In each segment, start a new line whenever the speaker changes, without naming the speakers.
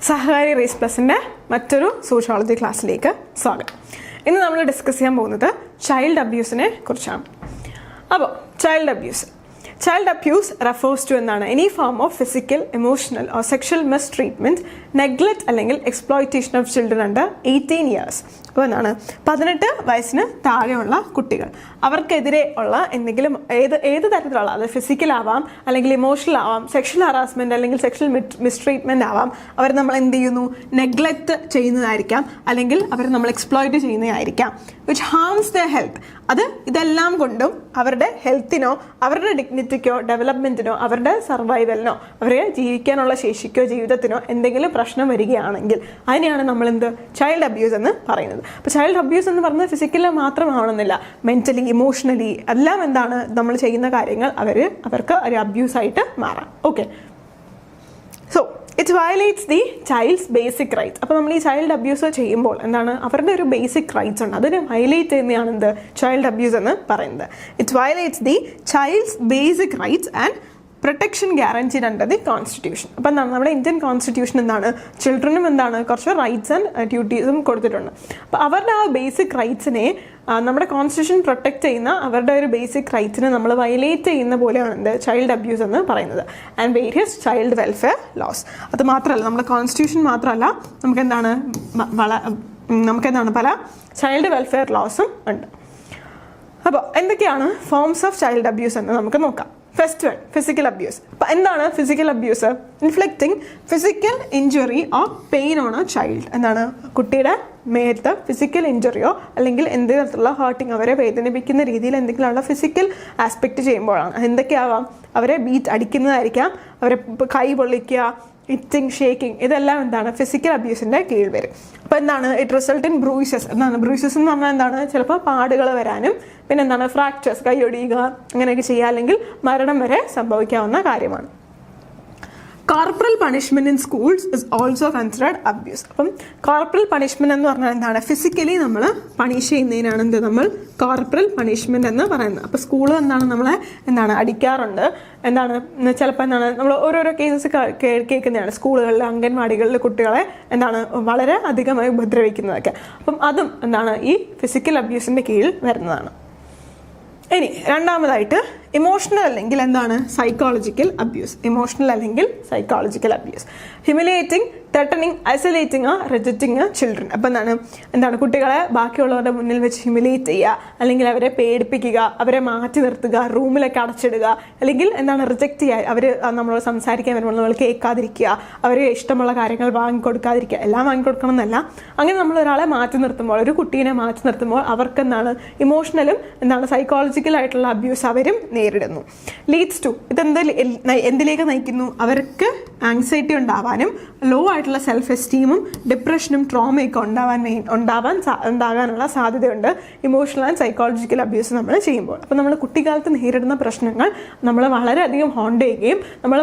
സഹകാരി raise പ്ലസിൻ്റെ മറ്റൊരു sociology ക്ലാസ്സിലേക്ക് സ്വാഗതം. ഇന്ന് നമ്മൾ ഡിസ്കസ് ചെയ്യാൻ പോകുന്നത് ചൈൽഡ് അബ്യൂസിനെ കുറിച്ചാണ്. അപ്പോൾ Child abuse refers to എന്താണ് any form of physical, emotional or sexual mistreatment, neglect അല്ലെങ്കിൽ exploitation of children under 18 years. അപ്പോൾ എന്താണ് 18 വയസ്സിന് താഴെയുള്ള കുട്ടികൾ അവർക്കെതിരെ ഉള്ള എന്തെങ്കിലും ഏത് തരത്തിലുള്ള, അത് ഫിസിക്കൽ ആവാം, അല്ലെങ്കിൽ ഇമോഷണൽ ആവാം, സെക്ഷൽ ഹറാസ്മെൻറ്റ് അല്ലെങ്കിൽ സെക്ഷൽ മിസ്ട്രീറ്റ്മെൻറ്റ് ആവാം, അവർ നമ്മൾ എന്ത് ചെയ്യുന്നു, നെഗ്ലക്റ്റ് ചെയ്യുന്നതായിരിക്കാം, അല്ലെങ്കിൽ അവർ നമ്മൾ എക്സ്പ്ലോയിറ്റ് ചെയ്യുന്നതായിരിക്കാം, വിച്ച് ഹാംസ് ദ ഹെൽത്ത്. ഇതെല്ലാം കൊണ്ടും അവരുടെ ഹെൽത്തിനോ അവരുടെ ഡിഗ്നിറ്റിക്കോ ഡെവലപ്മെൻറ്റിനോ അവരുടെ സർവൈവലിനോ അവരെ ജീവിക്കാനുള്ള ശേഷിക്കോ ജീവിതത്തിനോ എന്തെങ്കിലും പ്രശ്നം വരികയാണെങ്കിൽ അതിനെയാണ് നമ്മൾ ചൈൽഡ് അബ്യൂസ് എന്ന് പറയുന്നത്. അപ്പോൾ ചൈൽഡ് അബ്യൂസ് എന്ന് പറഞ്ഞാൽ ഫിസിക്കലി മാത്രമാവണമെന്നില്ല, മെൻ്റലി, ഇമോഷണലി എല്ലാം എന്താണ് നമ്മൾ ചെയ്യുന്ന കാര്യങ്ങൾ അവർക്ക് ഒരു അബ്യൂസായിട്ട് മാറാം. Okay, so it violates the child's basic rights. അപ്പോൾ നമ്മൾ ഈ ചൈൽഡ് അബ്യൂസ് ചെയ്യുമ്പോൾ എന്താണ്, അവരുടെ ഒരു ബേസിക് റൈറ്റ്സ് ഉണ്ട്, അതിനെ വയലേറ്റ് ചെയ്യുന്നതാണ് ചൈൽഡ് അബ്യൂസ് എന്ന് പറയുന്നത്. It violates the child's basic rights and protection guaranteed under the constitution. അപ്പം എന്താണ്, നമ്മുടെ ഇന്ത്യൻ കോൺസ്റ്റിറ്റ്യൂഷൻ എന്താണ്, ചിൽഡ്രനും എന്താണ് കുറച്ച് റൈറ്റ്സ് ആൻഡ് ഡ്യൂട്ടീസും കൊടുത്തിട്ടുണ്ട്. അപ്പോൾ അവരുടെ ആ ബേസിക് റൈറ്റ്സിനെ നമ്മുടെ കോൺസ്റ്റിറ്റ്യൂഷൻ പ്രൊട്ടക്റ്റ് ചെയ്യുന്ന അവരുടെ ഒരു ബേസിക് റൈറ്റ്സിനെ നമ്മൾ വയലേറ്റ് ചെയ്യുന്ന പോലെയാണ് ചൈൽഡ് അബ്യൂസ് എന്ന് പറയുന്നത്. And various child welfare laws. അത് മാത്രമല്ല, നമ്മുടെ കോൺസ്റ്റിറ്റ്യൂഷൻ മാത്രമല്ല, നമുക്കെന്താണ് പല ചൈൽഡ് വെൽഫെയർ ലോസും ഉണ്ട്. അപ്പോൾ എന്തൊക്കെയാണ് ഫോംസ് ഓഫ് ചൈൽഡ് അബ്യൂസ് എന്ന് നമുക്ക് നോക്കാം. First one, physical abuse. അപ്പം എന്താണ് physical abuse? Inflicting physical injury or pain on A child. എന്താണ്, കുട്ടിയുടെ മേത്ത് ഫിസിക്കൽ ഇഞ്ചുറിയോ അല്ലെങ്കിൽ എന്ത് തരത്തിലുള്ള ഹേർട്ടിങ്, അവരെ വേദനിപ്പിക്കുന്ന രീതിയിൽ എന്തെങ്കിലുമുള്ള ഫിസിക്കൽ ആസ്പെക്റ്റ് ചെയ്യുമ്പോഴാണ്. എന്തൊക്കെയാവാം, അവരെ അടിക്കുന്നതായിരിക്കാം, അവരെ കൈ പൊള്ളിക്കുക, ഇറ്റിങ്, ഷേക്കിങ്, ഇതെല്ലാം എന്താണ് ഫിസിക്കൽ അബ്യൂസിൻ്റെ കീഴിൽ വരും. അപ്പോൾ എന്താണ്, ഇറ്റ് റിസൾട്ട് ഇൻ ബ്രൂയിസസ്. എന്താണ് ബ്രൂയിസസ് എന്ന് പറഞ്ഞാൽ എന്താണ്, ചിലപ്പോൾ പാടുകൾ വരാനും പിന്നെ എന്താണ് ഫ്രാക്ചേഴ്സ്, കൈയൊടിയുക, അങ്ങനെയൊക്കെ ചെയ്യുക, അല്ലെങ്കിൽ മരണം വരെ സംഭവിക്കാവുന്ന കാര്യമാണ്. Corporal punishment in schools is also considered abuse. അപ്പം കോർപ്പറൽ പണിഷ്മെന്റ് എന്ന് പറഞ്ഞാൽ എന്താണ്, ഫിസിക്കലി നമ്മൾ പണിഷ് ചെയ്യുന്നതിനാണ് നമ്മൾ കോർപ്പറൽ പണിഷ്മെന്റ് എന്ന് പറയുന്നത്. അപ്പോൾ സ്കൂൾ നമ്മളെ അടിക്കാറുണ്ട്. ചിലപ്പോൾ നമ്മൾ ഓരോരോ കേസസ് കേൾക്കുന്നതാണ്, സ്കൂളുകളിൽ, അംഗൻവാടികളിൽ കുട്ടികളെ വളരെ അധികമായി ഉപദ്രവിക്കുന്നതൊക്കെ. അപ്പം അതും ഈ ഫിസിക്കൽ അബ്യൂസിന്റെ കീഴിൽ വരുന്നതാണ്. ഇനി രണ്ടാമതായിട്ട് ഇമോഷണൽ അല്ലെങ്കിൽ സൈക്കോളജിക്കൽ അബ്യൂസ്. ഇമോഷണൽ അല്ലെങ്കിൽ psychological abuse, humiliating, threatening, isolating, rejecting children. അപ്പം കുട്ടികളെ ബാക്കിയുള്ളവരുടെ മുന്നിൽ വെച്ച് ഹ്യൂമിലിയേറ്റ് ചെയ്യുക, അല്ലെങ്കിൽ അവരെ പേടിപ്പിക്കുക, അവരെ മാറ്റി നിർത്തുക, റൂമിലൊക്കെ അടച്ചിടുക, അല്ലെങ്കിൽ റിജക്റ്റ് ചെയ്യുക, അവർ നമ്മളോട് സംസാരിക്കാൻ വരുമ്പോൾ നമ്മൾ കേൾക്കാതിരിക്കുക, അവരെ ഇഷ്ടമുള്ള കാര്യങ്ങൾ വാങ്ങിക്കൊടുക്കാതിരിക്കുക. എല്ലാം വാങ്ങിക്കൊടുക്കണം എന്നല്ല, അങ്ങനെ നമ്മൾ ഒരാളെ മാറ്റി നിർത്തുമ്പോൾ, ഒരു കുട്ടീനെ മാറ്റി നിർത്തുമ്പോൾ അവർക്ക് ഇമോഷണലും സൈക്കോളജിക്കൽ ആയിട്ടുള്ള അബ്യൂസ് അവരും നേരിടുന്നു. ലീഡ്സ് ടു, എന്തിലേക്ക് നയിക്കുന്നു, അവർക്ക് ആങ്സൈറ്റി ഉണ്ടാവാനും ലോ ആയിട്ടുള്ള സെൽഫ് എസ്റ്റീമും ഡിപ്രഷനും ട്രോമയൊക്കെ ഉണ്ടാകാനുള്ള സാധ്യതയുണ്ട് ഇമോഷണൽ ആൻഡ് സൈക്കോളജിക്കൽ അബ്യൂസ് നമ്മൾ ചെയ്യുമ്പോൾ. അപ്പോൾ നമ്മൾ കുട്ടിക്കാലത്ത് നേരിടുന്ന പ്രശ്നങ്ങൾ നമ്മൾ വളരെയധികം ഹോണ്ട് ചെയ്യുകയും നമ്മൾ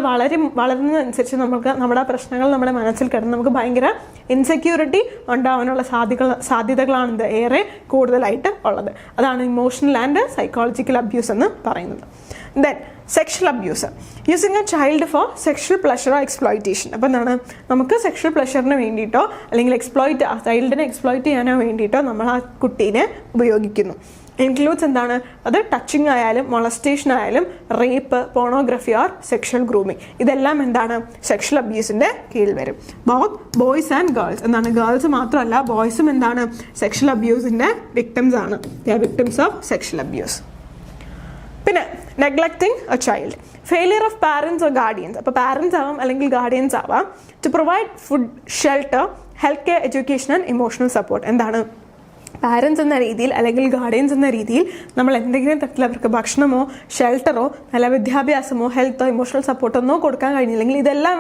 വളരുന്നതനുസരിച്ച് നമ്മുടെ പ്രശ്നങ്ങൾ നമ്മുടെ മനസ്സിൽ കിടന്ന് നമുക്ക് ഭയങ്കര ഇൻസെക്യൂരിറ്റി ഉണ്ടാവാനുള്ള സാധ്യതകളാണ് ഏറെ കൂടുതലായിട്ട് ഉള്ളത്. അതാണ് ഇമോഷണൽ ആൻഡ് സൈക്കോളജിക്കൽ അബ്യൂസ് എന്ന് പറയുന്നത്. Then sexual abuse, using A child for sexual pleasure or exploitation. അപ്പം നമുക്ക് സെക്ഷൽ പ്ലഷറിന് വേണ്ടിയിട്ടോ അല്ലെങ്കിൽ ചൈൽഡിനെ എക്സ്പ്ലോയിറ്റ് ചെയ്യാനോ വേണ്ടിയിട്ടോ നമ്മൾ ആ കുട്ടീനെ ഉപയോഗിക്കുന്നു. ഇൻക്ലൂഡ്സ് അത് ടച്ചിങ് ആയാലും മൊളസ്റ്റേഷൻ ആയാലും rape, pornography or sexual grooming, ഇതെല്ലാം സെക്ഷൽ അബ്യൂസിൻ്റെ കീഴിൽ വരും. Both boys and girls girls മാത്രമല്ല ബോയ്സും സെക്ഷൽ അബ്യൂസിൻ്റെ വിക്ടിംസ് ആണ്. They are victims of sexual abuse. പിന്നെ neglecting a child, failure of parents or guardians. അപ്പോൾ പാരൻസ് ആവാം അല്ലെങ്കിൽ ഗാർഡിയൻസ് ആവാം, to provide food, shelter, health care, education and emotional support. Parents എന്ന രീതിയിൽ അല്ലെങ്കിൽ ഗാർഡിയൻസ് എന്ന രീതിയിൽ നമ്മൾ എന്തെങ്കിലും തരത്തിൽ അവർക്ക് ഭക്ഷണമോ ഷെൽട്ടറോ നല്ല വിദ്യാഭ്യാസമോ ഹെൽത്തോ ഇമോഷണൽ സപ്പോർട്ടൊന്നോ കൊടുക്കാൻ കഴിഞ്ഞില്ലെങ്കിൽ ഇതെല്ലാം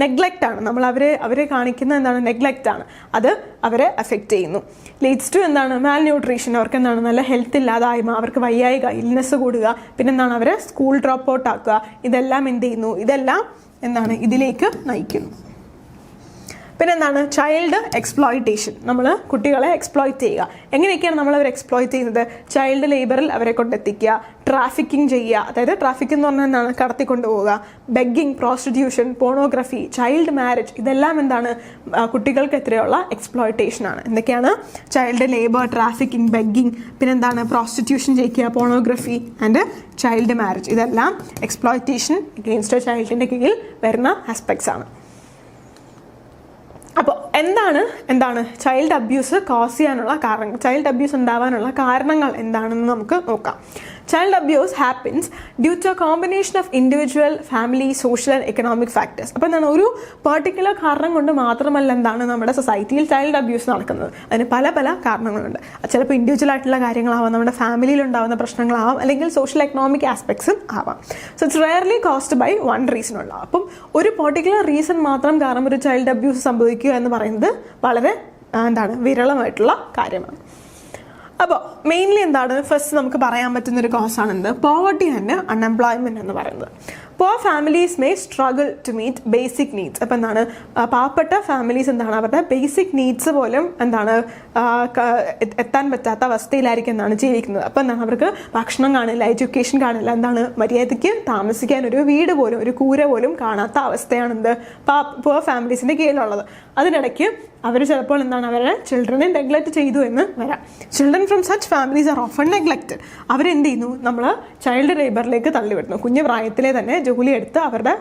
നെഗ്ലക്റ്റ് ആണ്. നമ്മൾ അവരെ കാണിക്കുന്ന നെഗ്ലക്റ്റ് ആണ്, അത് അവരെ അഫക്റ്റ് ചെയ്യുന്നു. ലീഡ്സ് ടു മാൽ ന്യൂട്രീഷൻ, അവർക്ക് നല്ല ഹെൽത്ത് ഇല്ലാതായ്മ, അവർക്ക് വയ്യായിക, ഇൽനെസ് കൂടുക, പിന്നെ അവരെ സ്കൂൾ ഡ്രോപ്പ് ഔട്ട് ആക്കുക. ഇതെല്ലാം ഇതെല്ലാം ഇതിലേക്ക് നയിക്കുന്നു. പിന്നെ എന്താണ് ചൈൽഡ് എക്സ്പ്ലോയിറ്റേഷൻ, നമ്മൾ കുട്ടികളെ എക്സ്പ്ലോയിറ്റ് ചെയ്യുക. എങ്ങനെയൊക്കെയാണ് നമ്മൾ അവരെ എക്സ്പ്ലോയിറ്റ് ചെയ്യുന്നത്? ചൈൽഡ് ലേബറിൽ അവരെ കൊണ്ടെത്തിക്കുക, ട്രാഫിക്കിംഗ് ചെയ്യുക, അതായത് ട്രാഫിക് എന്ന് പറഞ്ഞാൽ എന്താണ്, കടത്തിക്കൊണ്ടുപോവുക, ബെഗ്ഗിങ്, പ്രോസ്റ്റിറ്റ്യൂഷൻ, പോണോഗ്രഫി, ചൈൽഡ് മാരേജ്, ഇതെല്ലാം എന്താണ് കുട്ടികൾക്ക് എത്രയുള്ള എക്സ്പ്ലോയിറ്റേഷൻ ആണ്. എന്തൊക്കെയാണ്? ചൈൽഡ് ലേബർ, ട്രാഫിക്കിംഗ്, ബെഗ്ഗിങ്, പിന്നെന്താണ് പ്രോസ്റ്റിറ്റ്യൂഷൻ ചെയ്യിക്കുക, പോണോഗ്രഫി ആൻഡ് ചൈൽഡ് മാരേജ്, ഇതെല്ലാം എക്സ്പ്ലോയിറ്റേഷൻ അഗെയിൻസ്റ്റ് ചൈൽഡിൻ്റെ കീഴിൽ വരുന്ന ആസ്പെക്ട്സ് ആണ്. അപ്പോൾ എന്താണ് ചൈൽഡ് അബ്യൂസ് കോസ് ചെയ്യാനുള്ള കാരണങ്ങൾ, ചൈൽഡ് അബ്യൂസ് ഉണ്ടാവാനുള്ള കാരണങ്ങൾ എന്താണെന്ന് നമുക്ക് നോക്കാം. Child abuse happens due to a combination of individual, family, social and economic factors. അപ്പോൾ എന്താണ്, ഒരു പെർട്ടിക്കുലർ കാരണം കൊണ്ട് മാത്രമല്ല എന്താണ് നമ്മുടെ സൊസൈറ്റിയിൽ ചൈൽഡ് അബ്യൂസ് നടക്കുന്നത്. അതിന് പല പല കാരണങ്ങളുണ്ട്. ചിലപ്പോൾ ഇൻഡിവിജ്വൽ ആയിട്ടുള്ള കാര്യങ്ങളാവാം, നമ്മുടെ ഫാമിലിയിൽ ഉണ്ടാകുന്ന പ്രശ്നങ്ങളാവാം, അല്ലെങ്കിൽ സോഷ്യൽ എക്കണോമിക് ആസ്പെക്ട്സും ആവാം. So it's rarely caused by one reason ഉള്ള. അപ്പം ഒരു പെർട്ടിക്കുലർ റീസൺ മാത്രം കാരണം ഒരു ചൈൽഡ് അബ്യൂസ് സംഭവിക്കുക എന്ന് പറയുന്നത് വളരെ വിരളമായിട്ടുള്ള കാര്യമാണ്. അപ്പോൾ മെയിൻലി ഫസ്റ്റ് നമുക്ക് പറയാൻ പറ്റുന്നൊരു കോസാണ് എന്ത്? പോവർട്ടി ആൻഡ് അൺഎംപ്ലോയ്മെൻറ്റ് എന്ന് പറയുന്നത്. Poor families may struggle to meet basic needs. അപ്പോൾ പാവപ്പെട്ട ഫാമിലീസ് അവരുടെ ബേസിക് നീഡ്സ് പോലും എത്താൻ പറ്റാത്ത അവസ്ഥയിലായിരിക്കും ജീവിക്കുന്നത്. അപ്പോൾ അവർക്ക് ഭക്ഷണം കാണില്ല, എഡ്യൂക്കേഷൻ കാണില്ല, മര്യാദയ്ക്ക് താമസിക്കാൻ ഒരു വീട് പോലും, ഒരു കൂര പോലും കാണാത്ത അവസ്ഥയാണ് പുവർ ഫാമിലീസിൻ്റെ കീഴിലുള്ളത്. അതിനിടയ്ക്ക് അവർ ചിലപ്പോൾ അവരുടെ ചിൽഡ്രനെ നെഗ്ലക്റ്റ് ചെയ്തു എന്ന് വരാം. Children from such families are often neglected. അവരെന്ത് ചെയ്യുന്നു? നമ്മൾ ചൈൽഡ് ലേബറിലേക്ക് തള്ളിവിടുന്നു. കുഞ്ഞു പ്രായത്തിലെ തന്നെ ജോലി എടുത്ത് അവരുടെ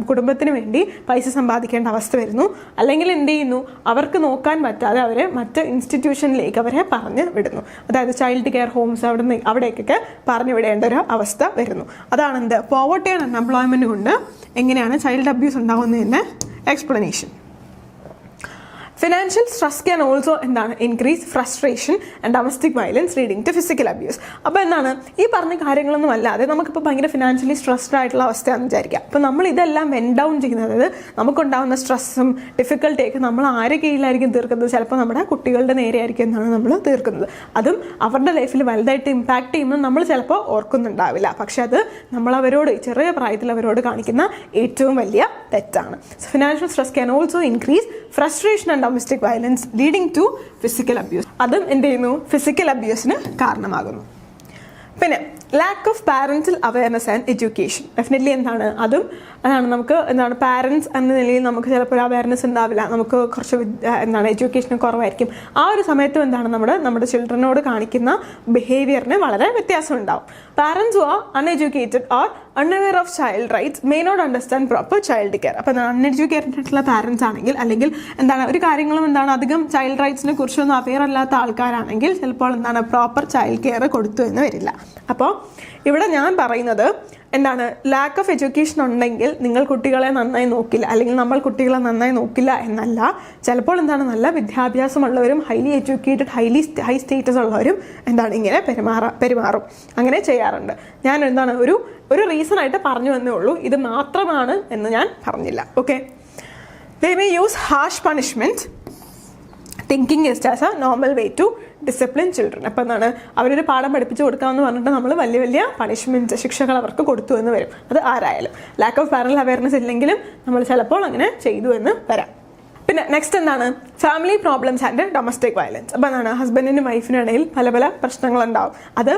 കുടുംബത്തിന് വേണ്ടി പൈസ സമ്പാദിക്കേണ്ട അവസ്ഥ വരുന്നു. അല്ലെങ്കിൽ എന്ത് ചെയ്യുന്നു? അവർക്ക് നോക്കാൻ പറ്റാതെ അവരെ മറ്റ് ഇൻസ്റ്റിറ്റ്യൂഷനിലേക്ക് അവരെ പറഞ്ഞു വിടുന്നു. അതായത് ചൈൽഡ് കെയർ ഹോംസ് അവിടേക്കൊക്കെ പറഞ്ഞു വിടേണ്ട ഒരു അവസ്ഥ വരുന്നു. അതാണ് എന്ത്? പോവർട്ടി ആൻഡ് അൺഎംപ്ലോയ്മെൻറ്റ് കൊണ്ട് എങ്ങനെയാണ് ചൈൽഡ് അബ്യൂസ് ഉണ്ടാകുന്നതിൻ്റെ explanation. Financial stress can also increase frustration and domestic violence leading to physical abuse. അപ്പോൾ ഈ പറഞ്ഞ കാര്യങ്ങളൊന്നും അല്ലാതെ നമുക്കിപ്പോൾ ഭയങ്കര ഫിനാൻഷ്യലി സ്ട്രെസ്ഡ് ആയിട്ടുള്ള അവസ്ഥയാണെന്ന് വിചാരിക്കുക. അപ്പോൾ നമ്മൾ ഇതെല്ലാം വെൻ ഡൗൺ ചെയ്യുന്നത്, അതായത് നമുക്കുണ്ടാകുന്ന സ്ട്രെസ്സും ഡിഫിക്കൽട്ടിയൊക്കെ നമ്മൾ ആരെ കീഴിലായിരിക്കും തീർക്കുന്നത്? ചിലപ്പോൾ നമ്മുടെ കുട്ടികളുടെ നേരെ ആയിരിക്കും നമ്മൾ തീർക്കുന്നത്. അതും അവരുടെ ലൈഫിൽ വലുതായിട്ട് ഇമ്പാക്റ്റ് ചെയ്യുമ്പോൾ നമ്മൾ ചിലപ്പോൾ ഓർക്കുന്നുണ്ടാവില്ല. പക്ഷെ അത് നമ്മൾ അവരോട് ചെറിയ പ്രായത്തിൽ അവരോട് കാണിക്കുന്ന ഏറ്റവും വലിയ തെറ്റാണ്. Financial stress can also increase frustration and domestic violence leading to physical abuse. അതും എന്ത് ചെയ്യുന്നു? ഫിസിക്കൽ അബ്യൂസിന് കാരണമാകുന്നു. പിന്നെ lack of parental awareness and education. Definitely അതും നമുക്ക് പാരൻസ് എന്ന നിലയിൽ നമുക്ക് ചിലപ്പോൾ ഒരു അവയർനെസ് ഉണ്ടാവില്ല, നമുക്ക് കുറച്ച് എഡ്യൂക്കേഷൻ കുറവായിരിക്കും. ആ ഒരു സമയത്തും നമ്മുടെ ചിൽഡ്രനോട് കാണിക്കുന്ന ബിഹേവിയറിന് വളരെ വ്യത്യാസം ഉണ്ടാവും. Parents who are uneducated or unaware of child rights may not understand proper child care. അപ്പോൾ അൺഎഡ്യൂക്കേറ്റഡ് ആയിട്ടുള്ള പാരൻസ് ആണെങ്കിൽ, അല്ലെങ്കിൽ ഒരു കാര്യങ്ങളും അധികം ചൈൽഡ് റൈറ്റ്സിനെ കുറിച്ചൊന്നും അവെയർ അല്ലാത്ത ആൾക്കാരാണെങ്കിൽ ചിലപ്പോൾ പ്രോപ്പർ ചൈൽഡ് കെയർ കൊടുത്തു എന്ന് വരില്ല. അപ്പോൾ ഇവിടെ ഞാൻ പറയുന്നത് ലാക്ക് ഓഫ് എഡ്യൂക്കേഷൻ ഉണ്ടെങ്കിൽ നിങ്ങൾ കുട്ടികളെ നന്നായി നോക്കില്ല, അല്ലെങ്കിൽ നമ്മൾ കുട്ടികളെ നന്നായി നോക്കില്ല എന്നല്ല. ചിലപ്പോൾ നല്ല വിദ്യാഭ്യാസമുള്ളവരും ഹൈലി എഡ്യൂക്കേറ്റഡ് ഹൈ സ്റ്റേറ്റസ് ഉള്ളവരും ഇങ്ങനെ പെരുമാറും, അങ്ങനെ ചെയ്യാറുണ്ട്. ഞാൻ ഒരു റീസൺ ആയിട്ട് പറഞ്ഞു എന്നേ ഉള്ളൂ, ഇത് മാത്രമാണ് എന്ന് ഞാൻ പറഞ്ഞില്ല. Okay, they may use harsh punishment thinking is as a normal way to discipline children. അപ്പം അവരൊരു പാഠം പഠിപ്പിച്ച് കൊടുക്കാമെന്ന് പറഞ്ഞിട്ട് നമ്മൾ വലിയ വലിയ പണിഷ്മെൻറ്റ്സ്, ശിക്ഷകൾ അവർക്ക് കൊടുത്തു എന്ന് വരും. അത് ആരായാലും ലാക്ക് ഓഫ് പാരന്റൽ അവയർനെസ് ഇല്ലെങ്കിലും നമ്മൾ ചിലപ്പോൾ അങ്ങനെ ചെയ്തു എന്ന് വരാം. പിന്നെ next family problems and domestic violence. അപ്പം ഹസ്ബൻഡിനും വൈഫിനും ഇടയിൽ പല പല പ്രശ്നങ്ങളുണ്ടാവും. അത്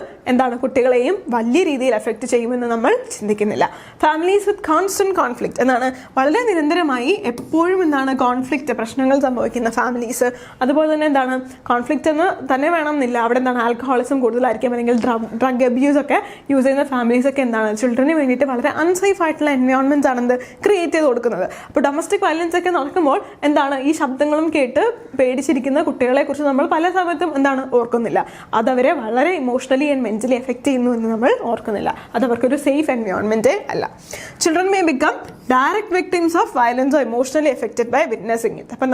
കുട്ടികളെയും വലിയ രീതിയിൽ എഫക്റ്റ് ചെയ്യുമെന്ന് നമ്മൾ ചിന്തിക്കുന്നില്ല. ഫാമിലീസ് വിത്ത് കോൺസ്റ്റന്റ് കോൺഫ്ലിക്റ്റ് വളരെ നിരന്തരമായി എപ്പോഴും കോൺഫ്ലിക്റ്റ്, പ്രശ്നങ്ങൾ സംഭവിക്കുന്ന ഫാമിലീസ്. അതുപോലെ തന്നെ കോൺഫ്ലിക്റ്റ് എന്ന് തന്നെ വേണമെന്നില്ല, അവിടെ ആൽക്കഹോളിസം കൂടുതലായിരിക്കും, അല്ലെങ്കിൽ ഡ്രഗ് അബ്യൂസ് ഒക്കെ യൂസ് ചെയ്യുന്ന ഫാമിലീസ് ഒക്കെ ചിൽഡ്രന് വേണ്ടിയിട്ട് വളരെ അൺസേഫ് ആയിട്ടുള്ള എൻവയോൺമെന്റ്സ് ആണ് ക്രിയേറ്റ് ചെയ്ത് കൊടുക്കുന്നത്. അപ്പോൾ ഡൊമസ്റ്റിക് വയലൻസ് ഒക്കെ നടക്കുമ്പോൾ ഈ ശബ്ദങ്ങളും കേട്ട് പേടിച്ചിരിക്കുന്ന കുട്ടികളെ കുറിച്ച് നമ്മൾ പല സമയത്തും ഓർക്കുന്നില്ല. അതവരെ വളരെ ഇമോഷണലി ആൻഡ് മെന്റലി എഫക്ട് ചെയ്യുന്നു എന്ന് നമ്മൾ ഓർക്കുന്നില്ല. അതവർക്കൊരു സേഫ് എൻവയോൺമെന്റേ അല്ല. Children may become direct victims of violence or emotionally affected by witnessing it. അപ്പം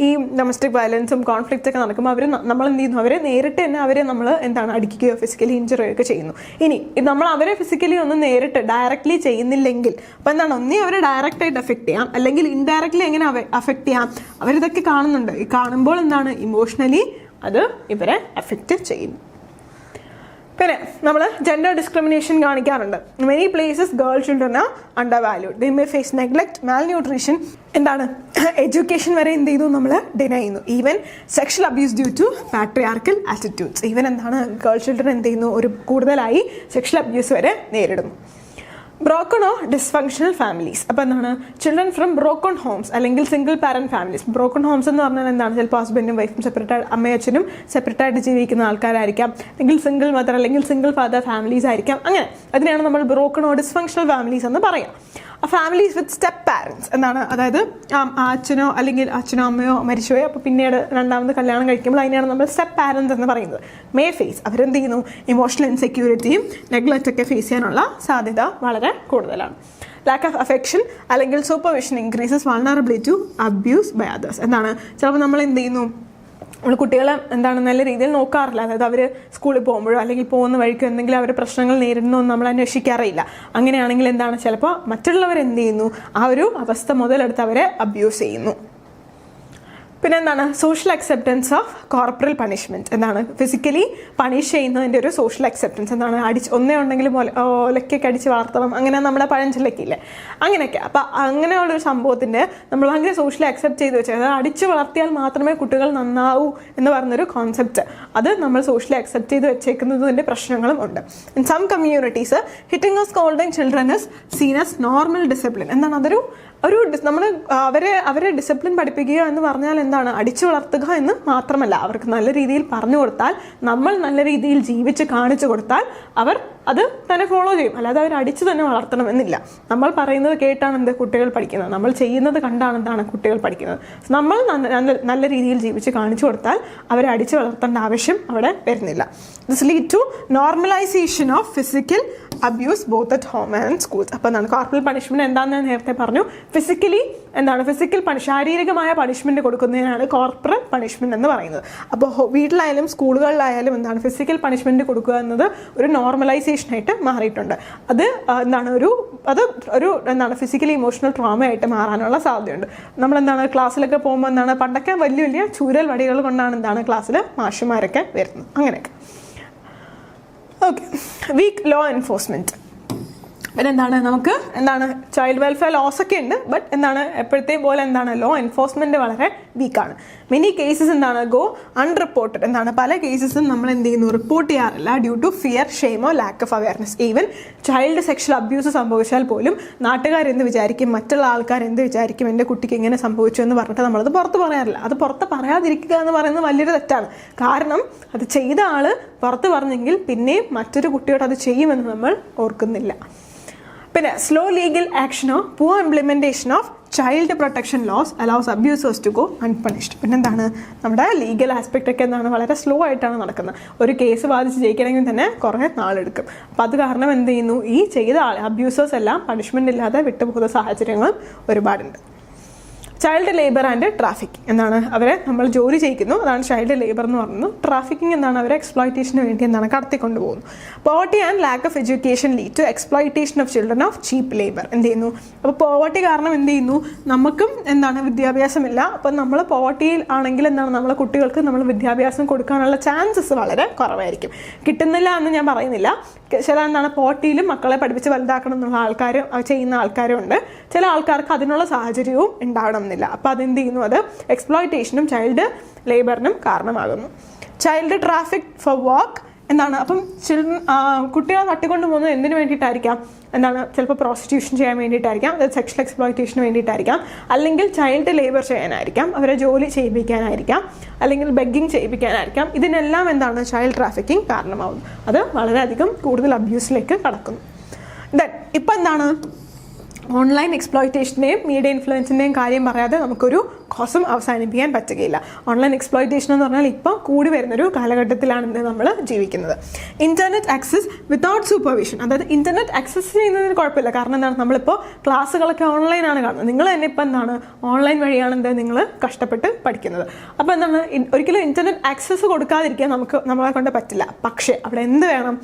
ഈ ഡൊമസ്റ്റിക് വയലൻസും കോൺഫ്ലിക്റ്റ് ഒക്കെ നടക്കുമ്പോൾ നമ്മൾ എന്ത് ചെയ്യുന്നു? അവരെ നേരിട്ട് തന്നെ അവരെ നമ്മൾ അടിക്കുകയോ ഫിസിക്കലി ഇഞ്ചുറി ഒക്കെ ചെയ്യുന്നു. ഇനി നമ്മൾ അവരെ ഫിസിക്കലി ഒന്നും നേരിട്ട് ഡയറക്റ്റ്ലി ചെയ്യുന്നില്ലെങ്കിൽ അപ്പം ഒന്നേ അവരെ ഡയറക്റ്റ് ആയിട്ട് എഫക്ട് ചെയ്യാം, അല്ലെങ്കിൽ ഇൻഡയറക്ട്ലി എങ്ങനെ അഫക്ട് ചെയ്യാം? അവരിതൊക്കെ കാണുന്നുണ്ട്. ഈ കാണുമ്പോൾ ഇമോഷണലി അത് ഇവരെ അഫക്റ്റ് ചെയ്യുന്നു. പിന്നെ നമ്മൾ ജെൻഡർ ഡിസ്ക്രിമിനേഷൻ കാണിക്കാറുണ്ട്. Many places girl children are undervalued. They may face neglect, malnutrition, എന്താണ് എഡ്യൂക്കേഷൻ വരെ എന്ത് ചെയ്തു നമ്മൾ ഡിനൈ ചെയ്യുന്നു. Even sexual abuse due to patriarchal attitudes. Even എന്താണ് ഗേൾ ചിൽഡ്രൻ എന്ത് ചെയ്യുന്നു, ഒരു കൂടുതലായി സെക്ഷൽ അബ്യൂസ് വരെ നേരിടുന്നു. Broken or dysfunctional families. അപ്പോൾ എന്താണ് ചിൽഡ്രൻ ഫ്രം ബ്രോക്കൺ ഹോംസ് അല്ലെങ്കിൽ single parent families. Broken homes എന്ന് പറഞ്ഞാൽ എന്താണ്, ചിലപ്പോൾ ഹസ്ബൻഡും വൈഫും സെപ്പറേറ്റ്, അമ്മയും അച്ഛനും സെപ്പറേറ്റ് ആയിട്ട് ജീവിക്കുന്ന ആൾക്കാരായിരിക്കാം, അല്ലെങ്കിൽ സിംഗിൾ മദർ അല്ലെങ്കിൽ സിംഗിൾ ഫാദർ ഫാമിലീസ് ആയിരിക്കാം. അങ്ങനെ അതിനെയാണ് നമ്മൾ ബ്രോക്കൺ ഓർ ഡിസ്ഫങ്ഷണൽ ഫാമിലീസ് എന്ന് പറയാം. ഫാമിലീസ് വിത്ത് സ്റ്റെപ്പ് പാരൻസ് എന്താണ്, അതായത് അച്ഛനോ അല്ലെങ്കിൽ അച്ഛനോ അമ്മയോ മരിച്ചുപോയോ, അപ്പോൾ പിന്നീട് രണ്ടാമത് കല്യാണം കഴിക്കുമ്പോൾ അതിനെയാണ് നമ്മൾ സ്റ്റെപ്പ് പാരൻസ് എന്ന് പറയുന്നത്. മേ ഫേസ്, അവരെന്ത് ചെയ്യുന്നു, ഇമോഷണൽ ഇൻസെക്യൂരിറ്റിയും നെഗ്ലക്റ്റ് ഒക്കെ ഫേസ് ചെയ്യാനുള്ള സാധ്യത വളരെ കൂടുതലാണ്. ലാക്ക് ഓഫ് അഫെക്ഷൻ അല്ലെങ്കിൽ supervision increases vulnerability to abuse by others. എന്താണ്, ചിലപ്പോൾ നമ്മൾ എന്ത് ചെയ്യുന്നു, നമ്മൾ കുട്ടികളെ എന്താണ് നല്ല രീതിയിൽ നോക്കാറില്ല. അതായത് അവർ സ്കൂളിൽ പോകുമ്പോഴോ അല്ലെങ്കിൽ പോകുന്ന വഴിക്കോ എന്തെങ്കിലും അവർ പ്രശ്നങ്ങൾ നേരിടുന്നൊന്നും നമ്മൾ അന്വേഷിക്കാറില്ല. അങ്ങനെയാണെങ്കിൽ എന്താണ്, ചിലപ്പോൾ മറ്റുള്ളവരെന്ത് ചെയ്യുന്നു, ആ ഒരു അവസ്ഥ മുതലെടുത്ത് അവരെ അബ്യൂസ് ചെയ്യുന്നു. പിന്നെ എന്താണ്, social acceptance of corporal punishment. എന്താണ്, ഫിസിക്കലി പണിഷ് ചെയ്യുന്നതിൻ്റെ ഒരു സോഷ്യൽ അക്സെപ്റ്റൻസ്. എന്താണ്, ഒന്നേ ഉണ്ടെങ്കിലും ഒലക്കൊക്കെ അടിച്ച് വളർത്തണം, അങ്ങനെ നമ്മുടെ പഴഞ്ചൊല്ലൊക്കെയില്ലേ, അങ്ങനെയൊക്കെ. അപ്പോൾ അങ്ങനെയുള്ളൊരു സംഭവത്തിൻ്റെ നമ്മൾ ഭയങ്കര സോഷ്യലി അക്സെപ്റ്റ് ചെയ്ത് വെച്ചാൽ, അതായത് അടിച്ച് വളർത്തിയാൽ മാത്രമേ കുട്ടികൾ നന്നാവൂ എന്ന് പറഞ്ഞൊരു കോൺസെപ്റ്റ്, അത് നമ്മൾ സോഷ്യലി അക്സെപ്റ്റ് ചെയ്ത് വെച്ചേക്കുന്നതിൻ്റെ പ്രശ്നങ്ങളും ഉണ്ട്. In some communities hitting or scolding children is seen as normal discipline. എന്താണ്, അതൊരു നമ്മൾ അവരെ ഡിസിപ്ലിൻ പഠിപ്പിക്കുക എന്ന് പറഞ്ഞാൽ എന്താണ്, അടിച്ചു വളർത്തുക എന്ന് മാത്രമല്ല, അവർക്ക് നല്ല രീതിയിൽ പറഞ്ഞു കൊടുത്താൽ, നമ്മൾ നല്ല രീതിയിൽ ജീവിച്ച് കാണിച്ചു കൊടുത്താൽ അവർ അത് തന്നെ ഫോളോ ചെയ്യും. അല്ലാതെ അവർ അടിച്ചു തന്നെ വളർത്തണമെന്നില്ല. നമ്മൾ പറയുന്നത് കേട്ടാണ് എന്ത് കുട്ടികൾ പഠിക്കുന്നത്, നമ്മൾ ചെയ്യുന്നത് കണ്ടാണ് എന്താണ് കുട്ടികൾ പഠിക്കുന്നത്. നമ്മൾ നല്ല രീതിയിൽ ജീവിച്ച് കാണിച്ചു കൊടുത്താൽ അവരെ അടിച്ചു വളർത്തേണ്ട ആവശ്യം അവിടെ വരുന്നില്ല. This lead to normalisation of physical abuse both at home and schools. അപ്പോൾ എന്താണ് കോർപ്പറൽ പണിഷ്മെന്റ് എന്താണെന്ന് ഞാൻ നേരത്തെ പറഞ്ഞു. ഫിസിക്കലി എന്താണ്, ശാരീരികമായ പണിഷ്മെന്റ് കൊടുക്കുന്നതിനാണ് കോർപ്പറൽ പണിഷ്മെന്റ് എന്ന് പറയുന്നത്. അപ്പോൾ വീട്ടിലായാലും സ്കൂളുകളിലായാലും എന്താണ് ഫിസിക്കൽ പണിഷ്മെന്റ് കൊടുക്കുക എന്നത് ഒരു നോർമലൈസേഷൻ ആയിട്ട് മാറിയിട്ടുണ്ട്. അത് എന്താണ് ഒരു എന്താണ് ഫിസിക്കലി ഇമോഷണൽ ട്രോമ ആയിട്ട് മാറാനുള്ള സാധ്യതയുണ്ട്. നമ്മളെന്താണ് ക്ലാസ്സിലൊക്കെ പോകുമ്പോൾ എന്താണ്, പണ്ടൊക്കെ വലിയ വലിയ ചൂരൽ വടികൾ കൊണ്ടാണ് എന്താണ് ക്ലാസ്സിൽ മാഷുമാരൊക്കെ വരുന്നത്, അങ്ങനെയൊക്കെ. Okay, weak law enforcement. പിന്നെ എന്താണ്, നമുക്ക് എന്താണ് ചൈൽഡ് വെൽഫെയർ ലോസ് ഒക്കെ ഉണ്ട്, ബട്ട് എന്താണ് എപ്പോഴത്തെയും പോലെ എന്താണ് ലോ എൻഫോഴ്സ്മെന്റ് വളരെ വീക്കാണ്. മെനി കേസസ് എന്താണ് ഗോ അൺറിപ്പോർട്ടഡ്. എന്താണ്, പല കേസസും നമ്മൾ എന്ത് ചെയ്യുന്നു, റിപ്പോർട്ട് ചെയ്യാറില്ല ഡ്യൂ ടു ഫിയർ, ഷെയിമോ lack of awareness. Even child sexual abuse സംഭവിച്ചാൽ പോലും നാട്ടുകാരെന്ത് വിചാരിക്കും, മറ്റുള്ള ആൾക്കാർ എന്ത് വിചാരിക്കും, എൻ്റെ കുട്ടിക്ക് ഇങ്ങനെ സംഭവിച്ചു എന്ന് പറഞ്ഞിട്ട് നമ്മളത് പുറത്ത് പറയാറില്ല. അത് പുറത്ത് പറയാതിരിക്കുക എന്ന് പറയുന്നത് വലിയൊരു തെറ്റാണ്. കാരണം അത് ചെയ്ത ആള് പുറത്ത് പറഞ്ഞെങ്കിൽ പിന്നെയും മറ്റൊരു കുട്ടിയോട് അത് ചെയ്യുമെന്ന് നമ്മൾ ഓർക്കുന്നില്ല. പിന്നെ സ്ലോ ലീഗൽ ആക്ഷനോ poor implementation of child protection laws allows abusers to go unpunished. പിന്നെന്താണ്, നമ്മുടെ ലീഗൽ ആസ്പെക്റ്റ് ഒക്കെ എന്താണ് വളരെ സ്ലോ ആയിട്ടാണ് നടക്കുന്നത്. ഒരു കേസ് ബാധിച്ച് ജയിക്കണമെങ്കിൽ തന്നെ കുറേ നാളെടുക്കും. അപ്പം അത് കാരണം എന്ത് ചെയ്യുന്നു, ഈ ചെയ്ത അബ്യൂസേഴ്സ് എല്ലാം പണിഷ്മെൻ്റ് ഇല്ലാതെ വിട്ടുപോകുന്ന സാഹചര്യങ്ങളും ഒരുപാടുണ്ട്. Child labour and trafficking. എന്താണ്, അവരെ നമ്മൾ ജോലി ചെയ്യിക്കുന്നു, അതാണ് ചൈൽഡ് ലേബർ എന്ന് പറയുന്നത്. ട്രാഫിക്കിംഗ് എന്താണ്, അവരെ എക്സ്പ്ലോയിറ്റേഷന് വേണ്ടി എന്താണ് കടത്തിക്കൊണ്ടു പോകുന്നു. Poverty and lack of education lead to exploitation of children of cheap labour. എന്ത് ചെയ്യുന്നു, അപ്പോൾ പോവർട്ടി കാരണം എന്ത് ചെയ്യുന്നു, നമുക്കും എന്താണ് വിദ്യാഭ്യാസമില്ല. അപ്പം നമ്മൾ പോവർട്ടിയിൽ ആണെങ്കിൽ എന്താണ്, നമ്മളെ കുട്ടികൾക്ക് നമ്മൾ വിദ്യാഭ്യാസം കൊടുക്കാനുള്ള ചാൻസസ് വളരെ കുറവായിരിക്കും. കിട്ടുന്നില്ല എന്ന് ഞാൻ പറയുന്നില്ല. ചില എന്താണ് പോവർട്ടിയിലും മക്കളെ പഠിപ്പിച്ച് വലുതാക്കണം എന്നുള്ള ആൾക്കാരും ചെയ്യുന്ന ആൾക്കാരും ഉണ്ട്. ചില ആൾക്കാർക്ക് അതിനുള്ള സാഹചര്യവും ഉണ്ടാവണം. അപ്പോൾ അതെന്ത് ചെയ്യുന്നു, അത് എക്സ്പ്ലോയിറ്റേഷനും ചൈൽഡ് ലേബറിനും കാരണമാകുന്നു. Child traffic four work. എന്താണ്, അപ്പം കുട്ടികളെ തട്ടിക്കൊണ്ട് പോകുന്നത് എന്തിനു വേണ്ടിയിട്ടായിരിക്കാം, എന്താണ് ചിലപ്പോൾ പ്രോസ്റ്റിറ്റ്യൂഷൻ ചെയ്യാൻ വേണ്ടിയിട്ടായിരിക്കാം, അതായത് സെക്ഷൽ എക്സ്പ്ലോയിറ്റേഷന് വേണ്ടിയിട്ടായിരിക്കാം, അല്ലെങ്കിൽ ചൈൽഡ് ലേബർ ചെയ്യാനായിരിക്കാം, അവരെ ജോലി ചെയ്യിപ്പിക്കാനായിരിക്കാം, അല്ലെങ്കിൽ ബെഗ്ഗിങ് ചെയ്യിപ്പിക്കാനായിരിക്കാം. ഇതിനെല്ലാം എന്താണ് ചൈൽഡ് ട്രാഫിക്കിംഗ് കാരണമാകുന്നു. അത് വളരെയധികം കൂടുതൽ അബ്യൂസിലേക്ക് കടക്കുന്നു. ദെൻ ഇപ്പം എന്താണ്, ഓൺലൈൻ എക്സ്പ്ലോയിറ്റേഷൻ്റെയും മീഡിയ ഇൻഫ്ലുവൻസിൻ്റെയും കാര്യം പറയാതെ നമുക്കൊരു കോസും അവസാനിപ്പിക്കാൻ പറ്റുകയില്ല. ഓൺലൈൻ എക്സ്പ്ലോയിറ്റേഷൻ എന്ന് പറഞ്ഞാൽ ഇപ്പോൾ കൂടി വരുന്നൊരു കാലഘട്ടത്തിലാണ് നമ്മൾ ജീവിക്കുന്നത്. Internet access without supervision. അതായത് ഇൻ്റർനെറ്റ് ആക്സസ് ചെയ്യുന്നതിന് കുഴപ്പമില്ല. കാരണം എന്താണ്, നമ്മളിപ്പോൾ ക്ലാസ്സുകളൊക്കെ ഓൺലൈനാണ് കാണുന്നത്. നിങ്ങൾ തന്നെ ഇപ്പോൾ എന്താണ് ഓൺലൈൻ വഴിയാണ് നിങ്ങൾ കഷ്ടപ്പെട്ട് പഠിക്കുന്നത്. അപ്പോൾ എന്താണ്, ഒരിക്കലും ഇൻ്റർനെറ്റ് ആക്സസ് കൊടുക്കാതിരിക്കാൻ നമ്മളെ കൊണ്ട് പറ്റില്ല. പക്ഷേ അവിടെ എന്ത് വേണം,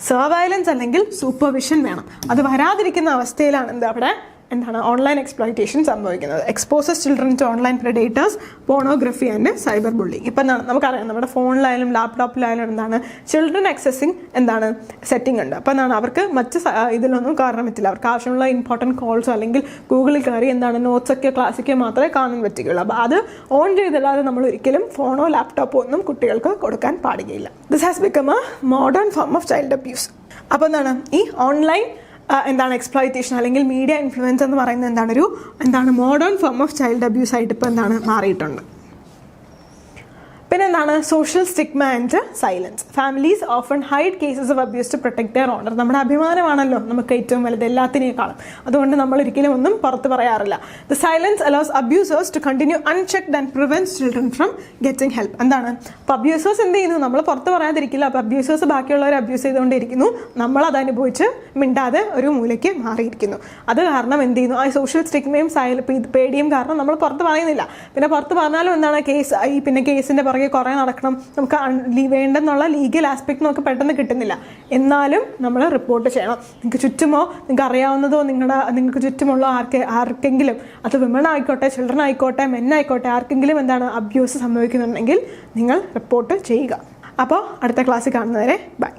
സർവൈലൻസ് അല്ലെങ്കിൽ സൂപ്പർവിഷൻ വേണം. അത് വരാതിരിക്കുന്ന അവസ്ഥയിലാണ് അവിടെ എന്താണ് ഓൺലൈൻ എക്സ്പ്ലോയിറ്റേഷൻ സംഭവിക്കുന്നത്. Exposes children to online predators, pornography and cyber bullying. ഇപ്പം എന്താണ് നമുക്കറിയാം, നമ്മുടെ ഫോണിലായാലും ലാപ്ടോപ്പിലായാലും എന്താണ് ചിൽഡ്രൻ ആക്സസിങ് എന്താണ് സെറ്റിംഗ് ഉണ്ട്. അപ്പം എന്താണ് അവർക്ക് മറ്റ് ഇതിലൊന്നും കാരണം പറ്റില്ല. അവർക്ക് ആവശ്യമുള്ള ഇമ്പോർട്ടൻറ്റ് കോൾസോ അല്ലെങ്കിൽ ഗൂഗിളിൽ കയറി എന്താണ് നോട്ട്സൊക്കെ ക്ലാസ്സിക്കോ മാത്രമേ കാണാൻ പറ്റുകയുള്ളൂ. അപ്പോൾ അത് ഓൺ ചെയ്തില്ലാതെ നമ്മൾ ഒരിക്കലും ഫോണോ ലാപ്ടോപ്പോ ഒന്നും കുട്ടികൾക്ക് കൊടുക്കാൻ പാടുകയില്ല. This has become a modern form of child abuse. അപ്പോൾ എന്താണ് ഈ ഓൺലൈൻ എന്താണ് എക്സ്പ്ലോയിറ്റേഷൻ അല്ലെങ്കിൽ മീഡിയ ഇൻഫ്ലുവൻസ് എന്ന് പറയുന്നത് എന്താണ് modern form of child abuse ആയിട്ട് ഇപ്പോൾ എന്താണ് മാറിയിട്ടുണ്ട്. പിന്നെ എന്താണ് social stigma and silence. Families often hide cases of abuse to protect their honour. നമ്മുടെ അഭിമാനമാണല്ലോ നമുക്ക് ഏറ്റവും വലുത് എല്ലാത്തിനേക്കാളും. അതുകൊണ്ട് നമ്മൾ ഒരിക്കലും ഒന്നും പുറത്ത് പറയാറില്ല. The silence allows abusers to continue unchecked and prevents children from getting help. എന്താണ് അപ്പോൾ അബ്യൂസേഴ്സ് എന്ത് ചെയ്യുന്നു, നമ്മൾ പുറത്ത് പറയാതിരിക്കില്ല. അപ്പോൾ അബ്യൂസേഴ്സ് ബാക്കിയുള്ളവരെ അബ്യൂസ് ചെയ്തുകൊണ്ടിരിക്കുന്നു, നമ്മളത് അനുഭവിച്ച് മിണ്ടാതെ ഒരു മൂലയ്ക്ക് മാറിയിരിക്കുന്നു. അത് കാരണം എന്ത് ചെയ്യുന്നു, ആ സോഷ്യൽ സ്റ്റിഗ്മയും പേടിയും കാരണം നമ്മൾ പുറത്ത് പറയുന്നില്ല. പിന്നെ പുറത്ത് പറഞ്ഞാലും എന്താണ് കേസ് ആയി, പിന്നെ കേസിൻ്റെ പുറകെ കുറേ നടക്കണം, നമുക്ക് വേണ്ടെന്നുള്ള ലീഗൽ ആസ്പെക്ട് നമുക്ക് പെട്ടെന്ന് കിട്ടുന്നില്ല. എന്നാലും നമ്മൾ റിപ്പോർട്ട് ചെയ്യണം. നിങ്ങൾക്ക് ചുറ്റുമോ നിങ്ങൾക്ക് അറിയാവുന്നതോ നിങ്ങൾക്ക് ചുറ്റുമുള്ള ആർക്കെങ്കിലും, അത് വിമൺ ആയിക്കോട്ടെ, ചിൽഡ്രൻ ആയിക്കോട്ടെ, മെൻ ആയിക്കോട്ടെ, ആർക്കെങ്കിലും എന്താണ് അബ്യൂസ് സംഭവിക്കുന്നുണ്ടെങ്കിൽ നിങ്ങൾ റിപ്പോർട്ട് ചെയ്യുക. അപ്പോൾ അടുത്ത ക്ലാസ്സിൽ കാണുന്നവരെ ബൈ.